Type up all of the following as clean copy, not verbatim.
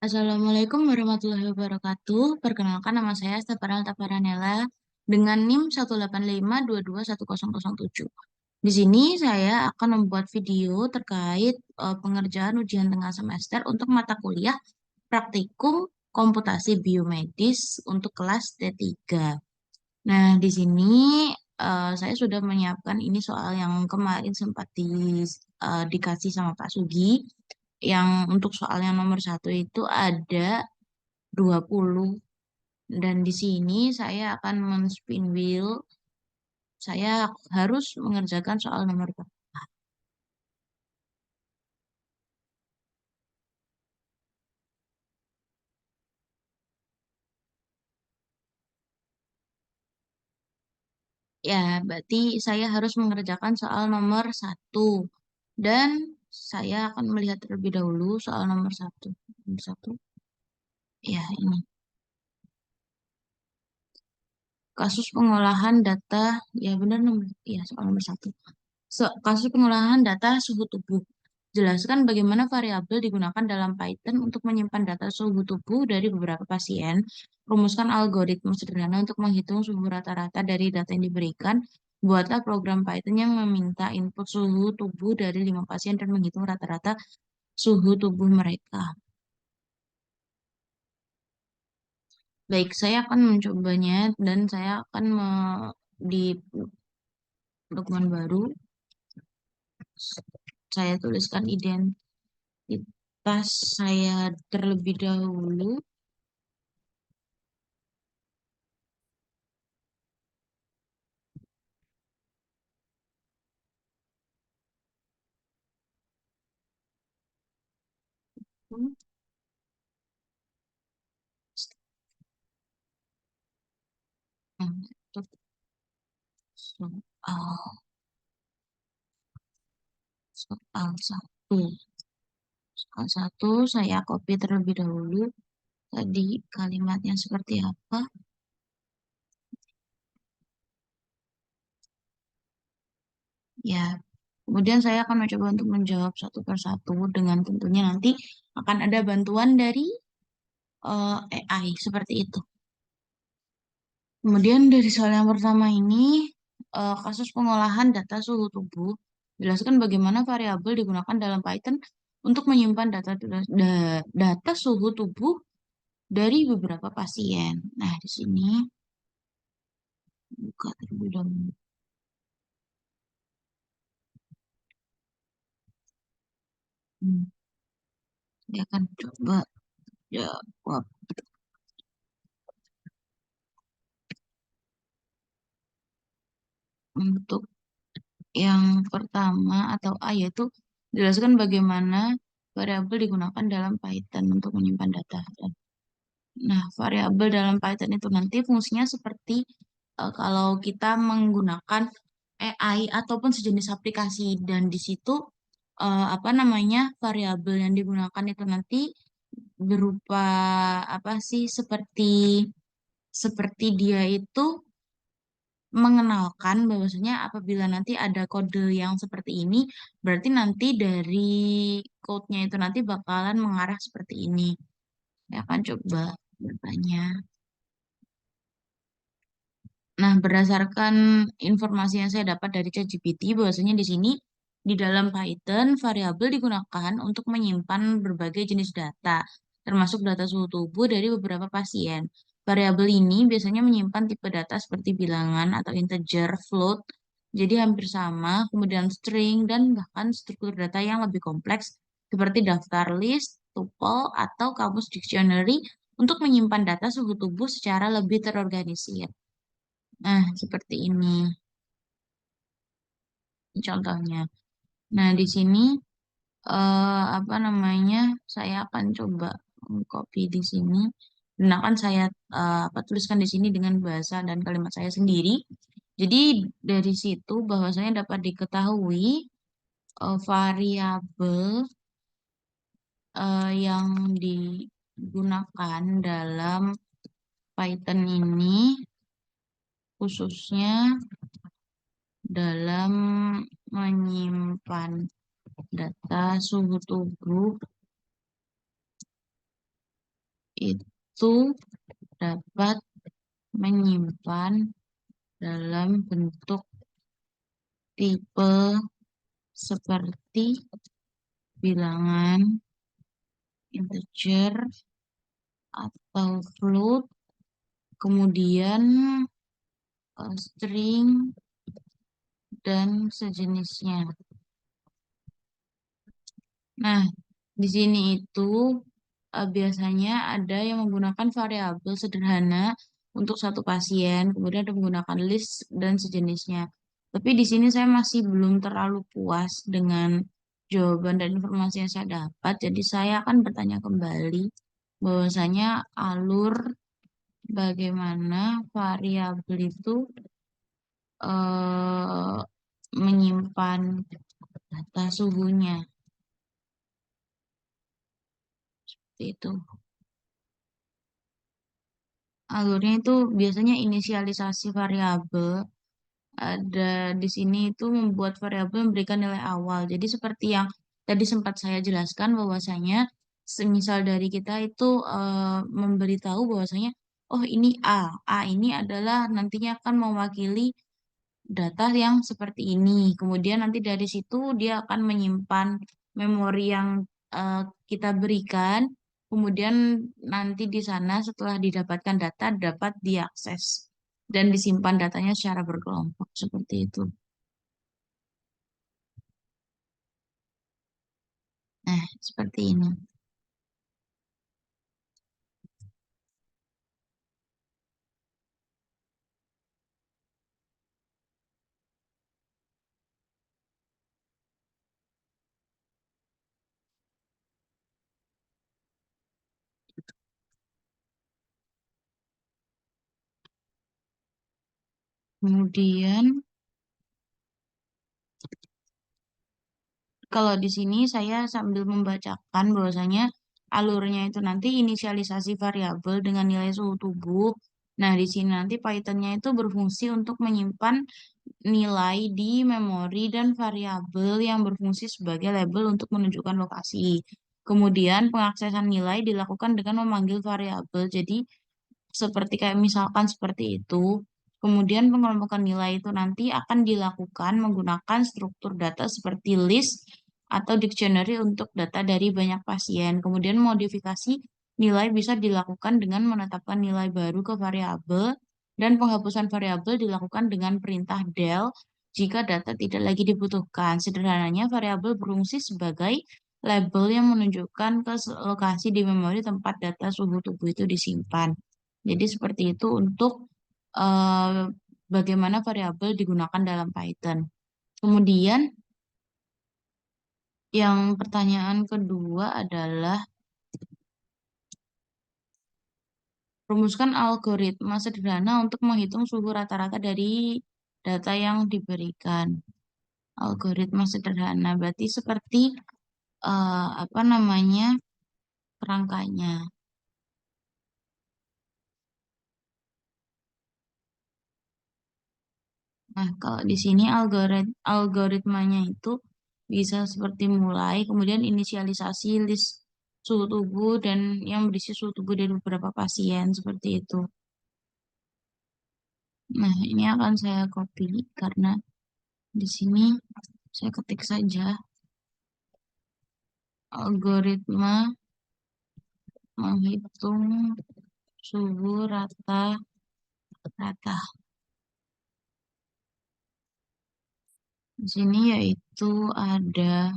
Assalamualaikum warahmatullahi wabarakatuh. Perkenalkan nama saya Stefanel Taparanela dengan NIM 185221007. Di sini saya akan membuat video terkait pengerjaan ujian tengah semester untuk mata kuliah praktikum komputasi biomedis untuk kelas D3. Nah, di sini saya sudah menyiapkan ini soal yang kemarin sempat dikasih sama Pak Sugi. Yang untuk soal yang nomor satu itu ada 20 dan di sini saya akan men-spin wheel. Saya harus mengerjakan soal nomor berapa. Ya, berarti saya harus mengerjakan soal nomor satu dan saya akan melihat terlebih dahulu soal nomor satu. Nomor satu, ya ini kasus pengolahan data. Ya benar nomor, ya soal nomor satu. Kasus pengolahan data suhu tubuh. Jelaskan bagaimana variabel digunakan dalam Python untuk menyimpan data suhu tubuh dari beberapa pasien. Rumuskan algoritma sederhana untuk menghitung suhu rata-rata dari data yang diberikan. Buatlah program Python yang meminta input suhu tubuh dari 5 pasien dan menghitung rata-rata suhu tubuh mereka. Baik, saya akan mencobanya dan saya akan di dokumen baru saya tuliskan identitas saya terlebih dahulu. Untuk soal soal satu, soal satu saya copy terlebih dahulu. Tadi kalimatnya seperti apa? Ya, kemudian saya akan mencoba untuk menjawab satu persatu dengan tentunya nanti akan ada bantuan dari AI seperti itu. Kemudian dari soal yang pertama ini, kasus pengolahan data suhu tubuh, jelaskan bagaimana variabel digunakan dalam Python untuk menyimpan data suhu tubuh dari beberapa pasien. Nah, di sini buka terlebih dahulu. Hmm, Saya akan coba jawab untuk yang pertama atau A, yaitu jelaskan bagaimana variabel digunakan dalam Python untuk menyimpan data. Nah, variabel dalam Python itu nanti fungsinya seperti kalau kita menggunakan AI ataupun sejenis aplikasi dan di situ apa namanya variabel yang digunakan itu nanti berupa apa sih seperti dia itu mengenalkan bahwasanya apabila nanti ada kode yang seperti ini, berarti nanti dari code-nya itu nanti bakalan mengarah seperti ini. Saya akan coba bertanya. Nah, berdasarkan informasi yang saya dapat dari ChatGPT, bahwasanya di sini di dalam Python variabel digunakan untuk menyimpan berbagai jenis data, termasuk data suhu tubuh dari beberapa pasien. Variabel ini biasanya menyimpan tipe data seperti bilangan atau integer, float, jadi hampir sama, kemudian string, dan bahkan struktur data yang lebih kompleks seperti daftar list, tuple, atau kamus dictionary untuk menyimpan data suhu tubuh secara lebih terorganisir. Nah, seperti ini contohnya. Nah, di sini apa namanya? Saya akan coba copy di sini. Dan akan saya apa tuliskan di sini dengan bahasa dan kalimat saya sendiri. Jadi dari situ bahwasanya dapat diketahui variabel yang digunakan dalam Python ini khususnya dalam menyimpan data suhu tubuh itu dapat menyimpan dalam bentuk tipe seperti bilangan, integer, atau float, kemudian string, dan sejenisnya. Nah, di sini itu biasanya ada yang menggunakan variabel sederhana untuk satu pasien, kemudian ada menggunakan list dan sejenisnya. Tapi di sini saya masih belum terlalu puas dengan jawaban dan informasi yang saya dapat, jadi saya akan bertanya kembali bahwasanya alur bagaimana variabel itu eh, menyimpan data suhunya. Seperti itu. Alurnya itu biasanya inisialisasi variabel. Ada di sini itu membuat variabel memberikan nilai awal. Jadi seperti yang tadi sempat saya jelaskan bahwasanya semisal dari kita itu memberitahu bahwasanya oh ini A. A ini adalah nantinya akan mewakili data yang seperti ini. Kemudian nanti dari situ dia akan menyimpan memori yang eh, kita berikan. Kemudian nanti di sana setelah didapatkan data dapat diakses dan disimpan datanya secara berkelompok seperti itu. Nah, seperti ini. Kemudian kalau di sini saya sambil membacakan bahwasanya alurnya itu nanti inisialisasi variabel dengan nilai suhu tubuh. Nah, di sini nanti Python-nya itu berfungsi untuk menyimpan nilai di memori dan variabel yang berfungsi sebagai label untuk menunjukkan lokasi. Kemudian pengaksesan nilai dilakukan dengan memanggil variabel. Jadi seperti kayak misalkan seperti itu. Kemudian pengelompokan nilai itu nanti akan dilakukan menggunakan struktur data seperti list atau dictionary untuk data dari banyak pasien. Kemudian modifikasi nilai bisa dilakukan dengan menetapkan nilai baru ke variabel dan penghapusan variabel dilakukan dengan perintah del jika data tidak lagi dibutuhkan. Sederhananya, variabel berfungsi sebagai label yang menunjukkan ke lokasi di memori tempat data suhu tubuh itu disimpan. Jadi seperti itu untuk eh, bagaimana variabel digunakan dalam Python. Kemudian yang pertanyaan kedua adalah rumuskan algoritma sederhana untuk menghitung suhu rata-rata dari data yang diberikan. Algoritma sederhana berarti seperti apa namanya kerangkanya. Nah, kalau di sini algoritmanya itu bisa seperti mulai, kemudian inisialisasi list suhu tubuh dan yang berisi suhu tubuh dari beberapa pasien seperti itu. Nah, ini akan saya copy karena di sini saya ketik saja algoritma menghitung suhu rata-rata. Di sini yaitu ada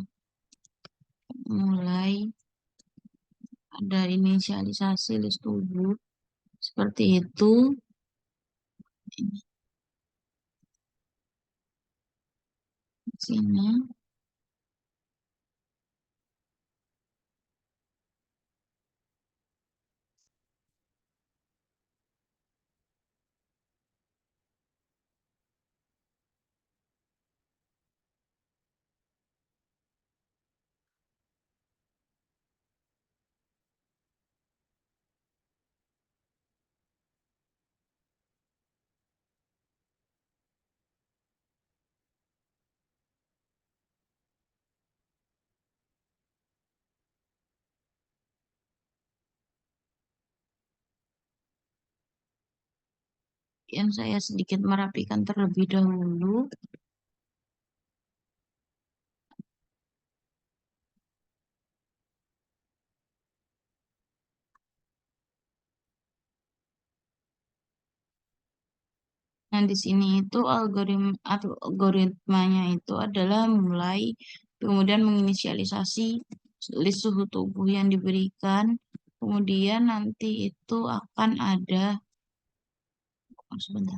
mulai, ada inisialisasi list tubuh seperti itu. Ini di sini. yang saya sedikit merapikan terlebih dahulu. Nah, di sini itu algoritmanya itu adalah mulai kemudian menginisialisasi list suhu tubuh yang diberikan. Kemudian nanti itu akan ada, oh, sebentar,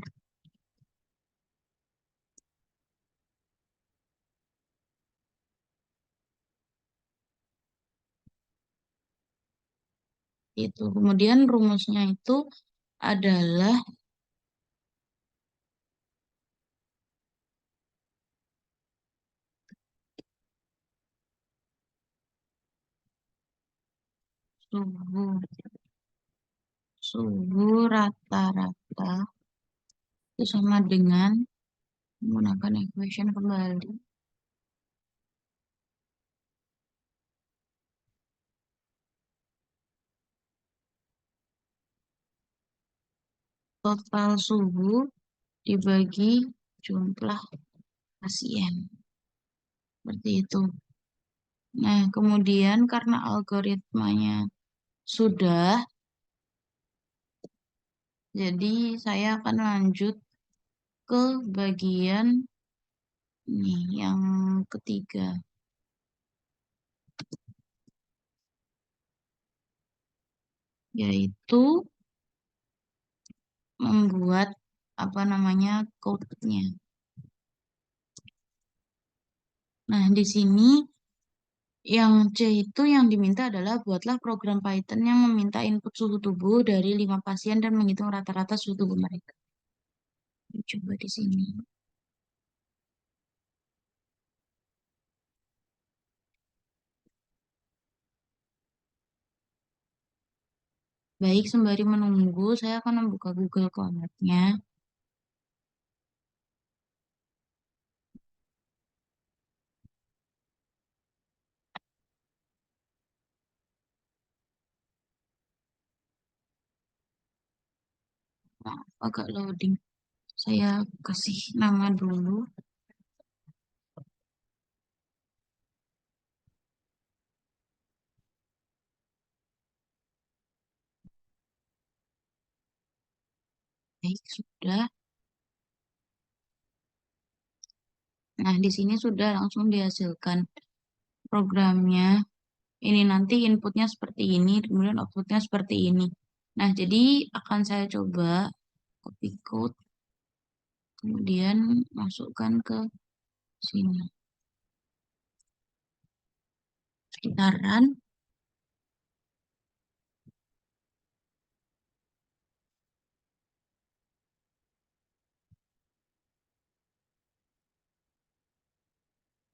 itu. Kemudian rumusnya itu adalah suhu suhu rata-rata itu sama dengan menggunakan equation kembali. Total suhu dibagi jumlah pasien. Seperti itu. Nah, kemudian karena algoritmanya sudah, jadi saya akan lanjut ke bagian nih yang ketiga, yaitu membuat apa namanya code-nya. Nah, di sini yang C itu yang diminta adalah buatlah program Python yang meminta input suhu tubuh dari 5 pasien dan menghitung rata-rata suhu tubuh mereka. Coba di sini. Baik, sembari menunggu, saya akan membuka Google Colab-nya. Nah, agak loading. Saya kasih nama dulu. Baik, sudah. Nah, di sini sudah langsung dihasilkan programnya. Ini nanti inputnya seperti ini, kemudian outputnya seperti ini. Nah, jadi akan saya coba copy code, kemudian masukkan ke sini. Sekitaran,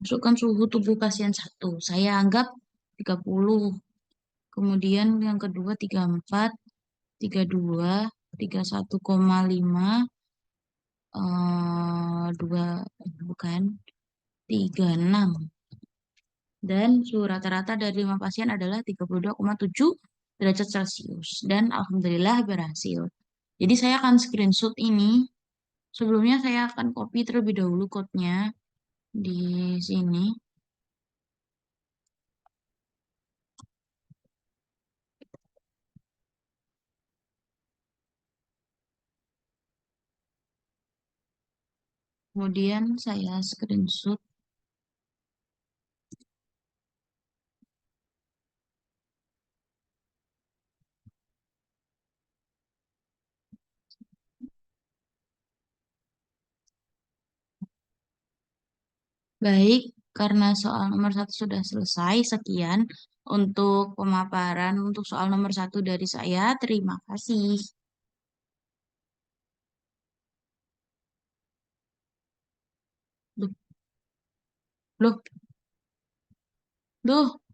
masukkan suhu tubuh pasien satu. Saya anggap 30. Kemudian yang kedua 34, 32, 31,5, 2, bukan, 36. Dan suhu rata-rata dari 5 pasien adalah 32,7 derajat Celcius. Dan alhamdulillah berhasil. Jadi saya akan screenshot ini. Sebelumnya saya akan copy terlebih dahulu code-nya di sini. Kemudian saya screenshot. Baik, karena soal nomor satu sudah selesai, sekian untuk pemaparan untuk soal nomor satu dari saya. Terima kasih. Loh, loh, loh.